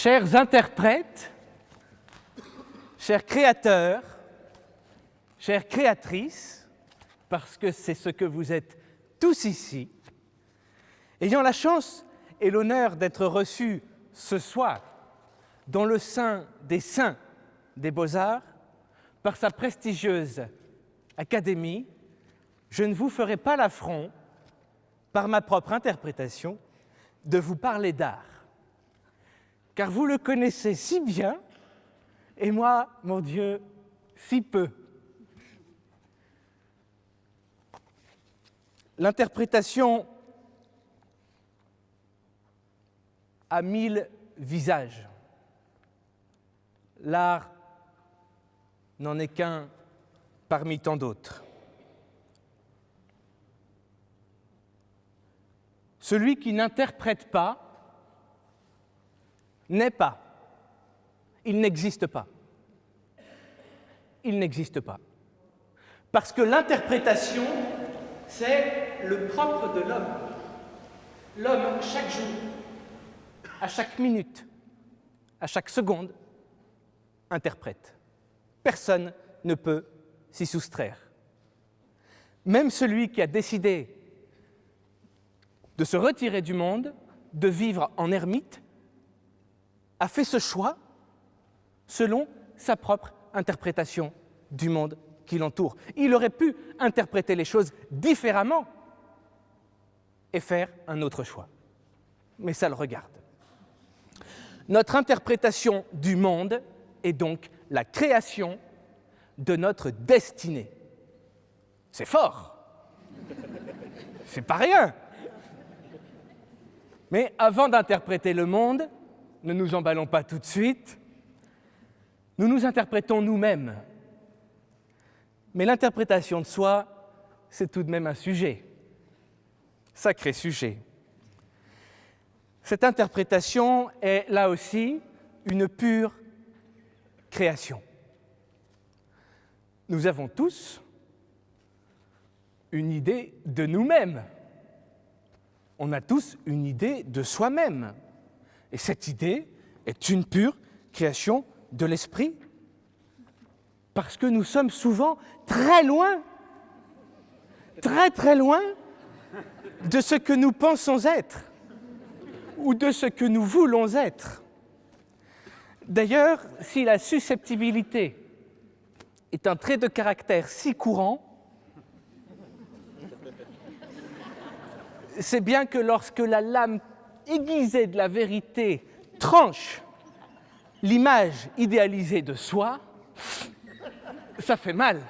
Chers interprètes, chers créateurs, chères créatrices, parce que c'est ce que vous êtes tous ici, ayant la chance et l'honneur d'être reçus ce soir dans le sein des saints des Beaux-Arts, par sa prestigieuse académie, je ne vous ferai pas l'affront, par ma propre interprétation, de vous parler d'art. Car vous le connaissez si bien, et moi, mon Dieu, si peu. L'interprétation a 1000 visages. L'art n'en est qu'un parmi tant d'autres. Celui qui n'interprète pas n'est pas. Il n'existe pas. Il n'existe pas. Parce que l'interprétation, c'est le propre de l'homme. L'homme, chaque jour, à chaque minute, à chaque seconde, interprète. Personne ne peut s'y soustraire. Même celui qui a décidé de se retirer du monde, de vivre en ermite, a fait ce choix selon sa propre interprétation du monde qui l'entoure. Il aurait pu interpréter les choses différemment et faire un autre choix. Mais ça le regarde. Notre interprétation du monde est donc la création de notre destinée. C'est fort. C'est pas rien. Mais avant d'interpréter le monde, ne nous emballons pas tout de suite, nous nous interprétons nous-mêmes. Mais l'interprétation de soi, c'est tout de même un sujet. Sacré sujet. Cette interprétation est, là aussi, une pure création. Nous avons tous une idée de nous-mêmes. On a tous une idée de soi-même. Et cette idée est une pure création de l'esprit. Parce que nous sommes souvent très loin, très loin de ce que nous pensons être ou de ce que nous voulons être. D'ailleurs, si la susceptibilité est un trait de caractère si courant, c'est bien que lorsque la lame aiguisée de la vérité tranche l'image idéalisée de soi, ça fait mal.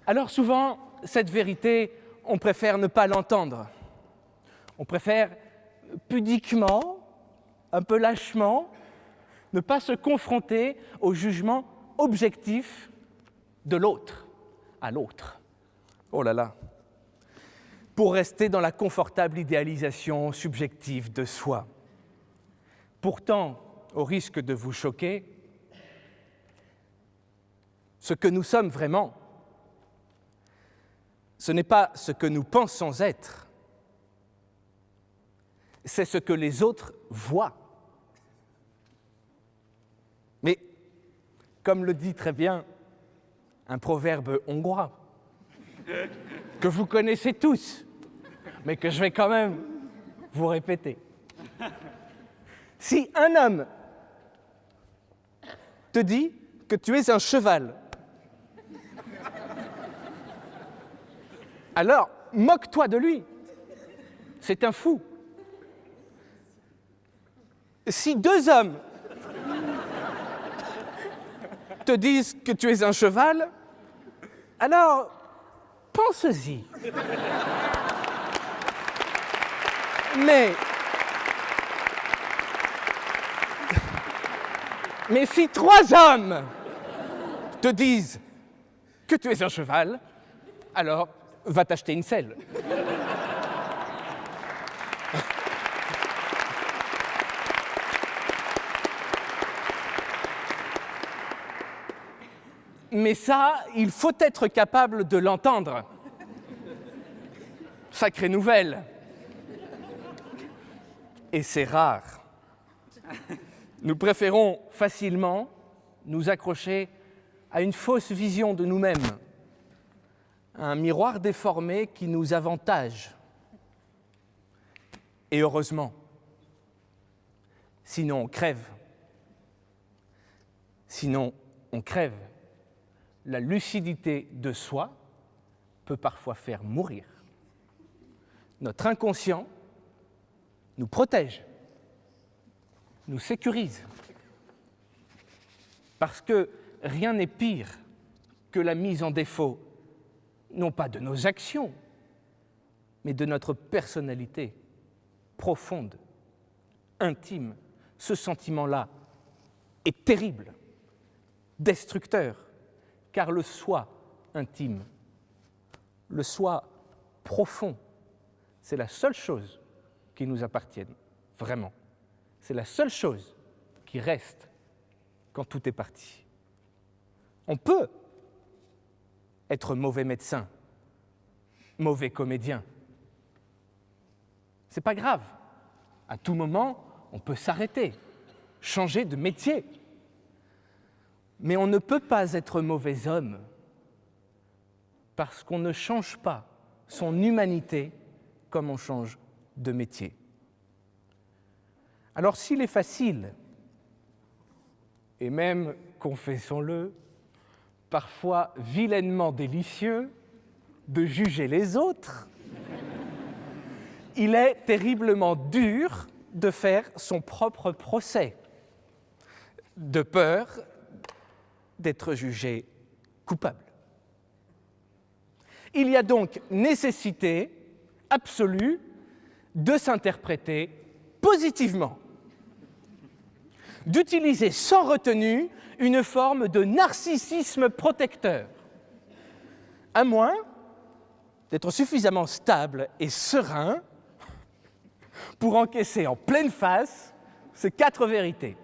Alors souvent, cette vérité, on préfère ne pas l'entendre. On préfère pudiquement, un peu lâchement, ne pas se confronter au jugement objectif de l'autre, à l'autre. Oh là là. Pour rester dans la confortable idéalisation subjective de soi. Pourtant, au risque de vous choquer, ce que nous sommes vraiment, ce n'est pas ce que nous pensons être, c'est ce que les autres voient. Mais, comme le dit très bien un proverbe hongrois, que vous connaissez tous, mais que je vais quand même vous répéter. Si un homme te dit que tu es un cheval, alors moque-toi de lui. C'est un fou. Si deux hommes te disent que tu es un cheval, alors pense-y. Mais si trois hommes te disent que tu es un cheval, alors va t'acheter une selle. Mais ça, il faut être capable de l'entendre. Sacrée nouvelle. Et c'est rare. Nous préférons facilement nous accrocher à une fausse vision de nous-mêmes, à un miroir déformé qui nous avantage. Et heureusement, sinon on crève. Sinon on crève. La lucidité de soi peut parfois faire mourir. Notre inconscient nous protège, nous sécurise. Parce que rien n'est pire que la mise en défaut, non pas de nos actions, mais de notre personnalité profonde, intime. Ce sentiment-là est terrible, destructeur, car le soi intime, le soi profond, c'est la seule chose qui nous appartienne, vraiment. C'est la seule chose qui reste quand tout est parti. On peut être mauvais médecin, mauvais comédien. C'est pas grave. À tout moment, on peut s'arrêter, changer de métier. Mais on ne peut pas être mauvais homme parce qu'on ne change pas son humanité comme on change de métier. Alors s'il est facile, et même, confessons-le, parfois vilainement délicieux, de juger les autres, il est terriblement dur de faire son propre procès, de peur d'être jugé coupable. Il y a donc nécessité absolue de s'interpréter positivement, d'utiliser sans retenue une forme de narcissisme protecteur, à moins d'être suffisamment stable et serein pour encaisser en pleine face ces 4 vérités.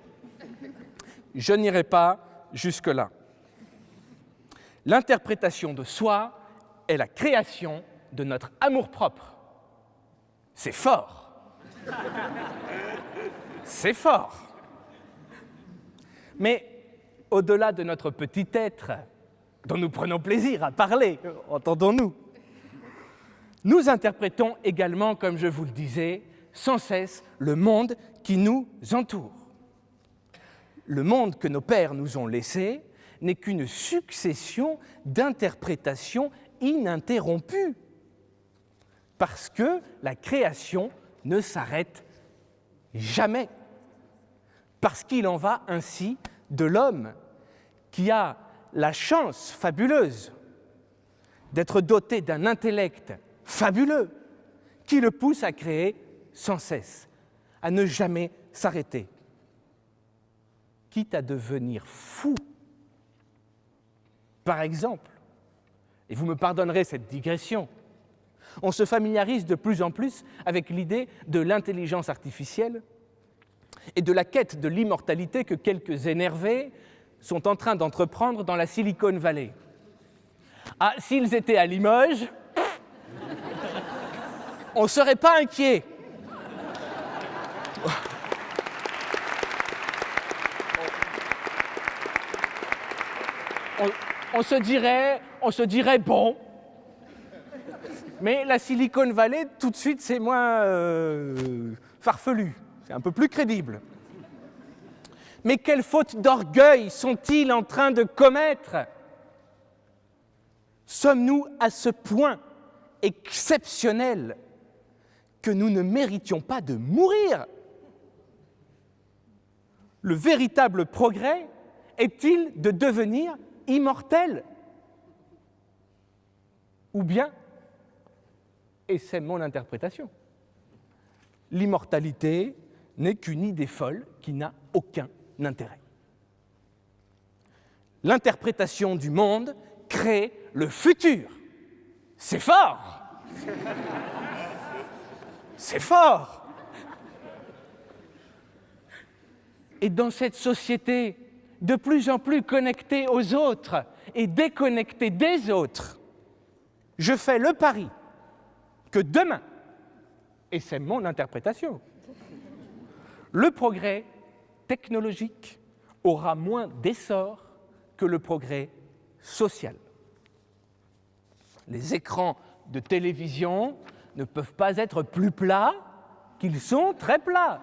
Je n'irai pas jusque-là. L'interprétation de soi est la création de notre amour-propre. C'est fort. C'est fort. Mais au-delà de notre petit être, dont nous prenons plaisir à parler, entendons-nous, nous interprétons également, comme je vous le disais, sans cesse le monde qui nous entoure. Le monde que nos pères nous ont laissé n'est qu'une succession d'interprétations ininterrompues, parce que la création ne s'arrête jamais, parce qu'il en va ainsi de l'homme qui a la chance fabuleuse d'être doté d'un intellect fabuleux qui le pousse à créer sans cesse, à ne jamais s'arrêter, quitte à devenir fou. Par exemple, et vous me pardonnerez cette digression, on se familiarise de plus en plus avec l'idée de l'intelligence artificielle et de la quête de l'immortalité que quelques énervés sont en train d'entreprendre dans la Silicon Valley. Ah, s'ils étaient à Limoges, on ne serait pas inquiet. On se dirait bon. Mais la Silicon Valley, tout de suite, c'est moins farfelu. C'est un peu plus crédible. Mais quelle faute d'orgueil sont-ils en train de commettre ? Sommes-nous à ce point exceptionnels que nous ne méritions pas de mourir ? Le véritable progrès est-il de devenir immortel ? Ou bien, et c'est mon interprétation, l'immortalité n'est qu'une idée folle qui n'a aucun intérêt. L'interprétation du monde crée le futur. C'est fort. C'est fort. Et dans cette société de plus en plus connectée aux autres et déconnectée des autres, je fais le pari que demain, et c'est mon interprétation, le progrès technologique aura moins d'essor que le progrès social. Les écrans de télévision ne peuvent pas être plus plats qu'ils sont très plats.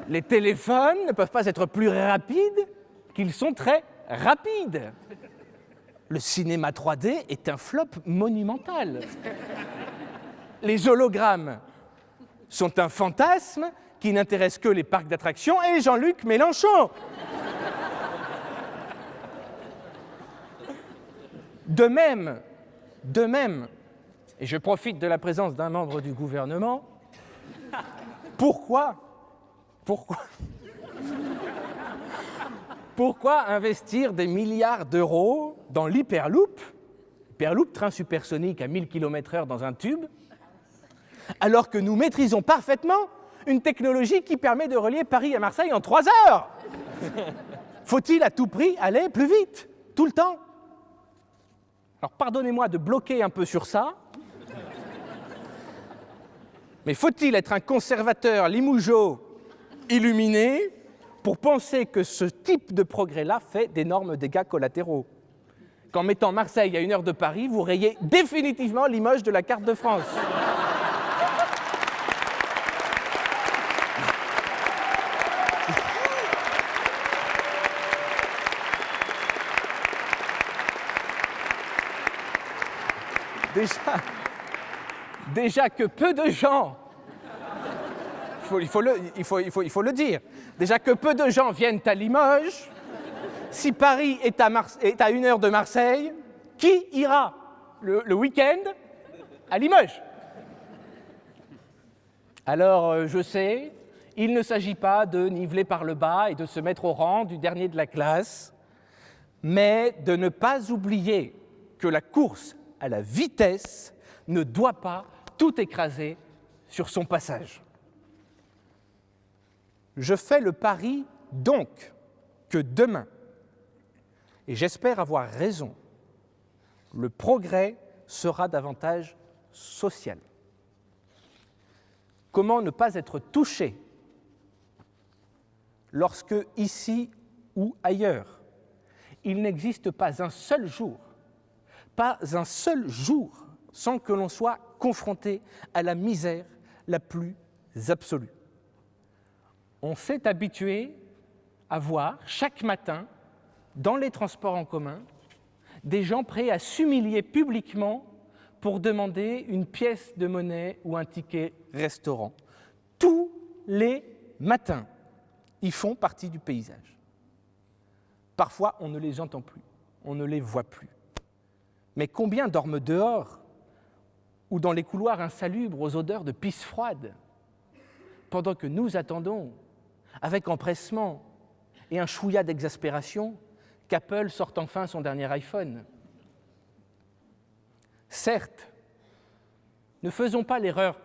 Les téléphones ne peuvent pas être plus rapides qu'ils sont très rapides. Le cinéma 3D est un flop monumental. Les hologrammes sont un fantasme qui n'intéresse que les parcs d'attractions et Jean-Luc Mélenchon. De même, et je profite de la présence d'un membre du gouvernement, pourquoi investir des milliards d'euros dans l'Hyperloop, train supersonique à 1000 km/h dans un tube, alors que nous maîtrisons parfaitement une technologie qui permet de relier Paris à Marseille en 3 heures? Faut-il à tout prix aller plus vite, tout le temps? Alors pardonnez-moi de bloquer un peu sur ça, mais faut-il être un conservateur limougeot illuminé pour penser que ce type de progrès-là fait d'énormes dégâts collatéraux? Qu'en mettant Marseille à 1 heure de Paris, vous rayez définitivement Limoges de la carte de France. Déjà que peu de gens, il faut le dire, déjà que peu de gens viennent à Limoges, si Paris est à 1 heure de Marseille, qui ira le week-end à Limoges? Alors, je sais, il ne s'agit pas de niveler par le bas et de se mettre au rang du dernier de la classe, mais de ne pas oublier que la course à la vitesse ne doit pas tout écraser sur son passage. Je fais le pari donc que demain, et j'espère avoir raison, le progrès sera davantage social. Comment ne pas être touché lorsque, ici ou ailleurs, il n'existe pas un seul jour sans que l'on soit confronté à la misère la plus absolue. On s'est habitué à voir chaque matin, dans les transports en commun, des gens prêts à s'humilier publiquement pour demander une pièce de monnaie ou un ticket restaurant. Tous les matins, ils font partie du paysage. Parfois, on ne les entend plus, on ne les voit plus. Mais combien dorment dehors ou dans les couloirs insalubres aux odeurs de pisse froide, pendant que nous attendons, avec empressement et un chouïa d'exaspération, qu'Apple sorte enfin son dernier iPhone? Certes, ne faisons pas l'erreur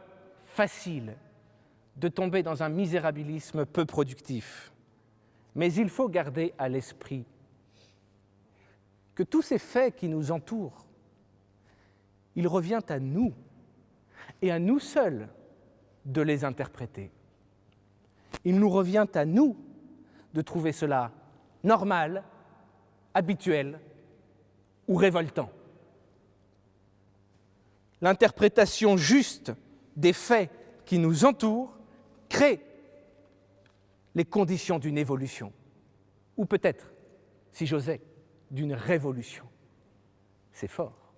facile de tomber dans un misérabilisme peu productif, mais il faut garder à l'esprit que tous ces faits qui nous entourent, il revient à nous, et à nous seuls, de les interpréter. Il nous revient à nous de trouver cela normal, habituel ou révoltant. L'interprétation juste des faits qui nous entourent crée les conditions d'une évolution, ou peut-être, si j'osais, d'une révolution. C'est fort.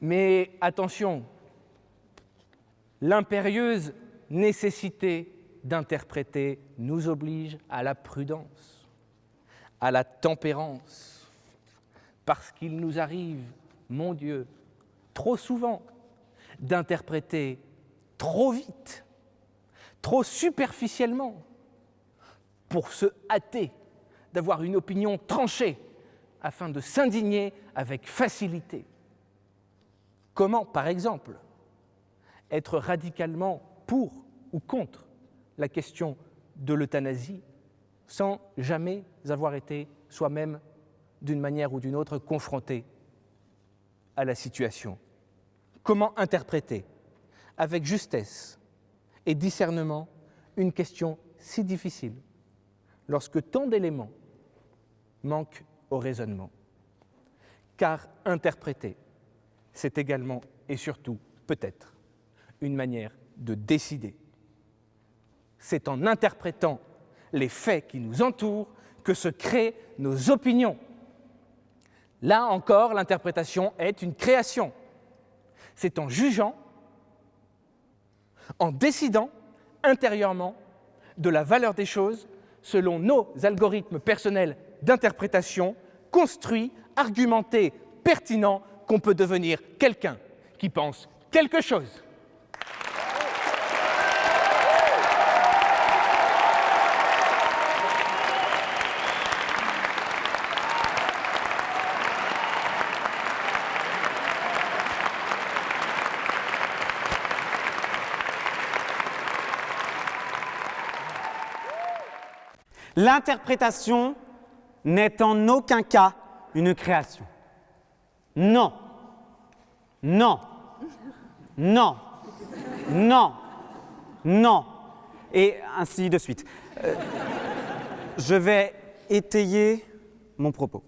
Mais attention, l'impérieuse nécessité d'interpréter nous oblige à la prudence, à la tempérance, parce qu'il nous arrive, mon Dieu, trop souvent, d'interpréter trop vite, trop superficiellement, pour se hâter d'avoir une opinion tranchée, afin de s'indigner avec facilité. Comment, par exemple, être radicalement pour ou contre la question de l'euthanasie sans jamais avoir été soi-même, d'une manière ou d'une autre, confronté à la situation? Comment interpréter avec justesse et discernement une question si difficile, lorsque tant d'éléments manquent au raisonnement. Car interpréter, c'est également et surtout, peut-être, une manière de décider. C'est en interprétant les faits qui nous entourent que se créent nos opinions. Là encore, l'interprétation est une création. C'est en jugeant, en décidant intérieurement de la valeur des choses selon nos algorithmes personnels d'interprétation, construits, argumentés, pertinents, qu'on peut devenir quelqu'un qui pense quelque chose. L'interprétation n'est en aucun cas une création. Non, non, non, non, non, et ainsi de suite. Je vais étayer mon propos.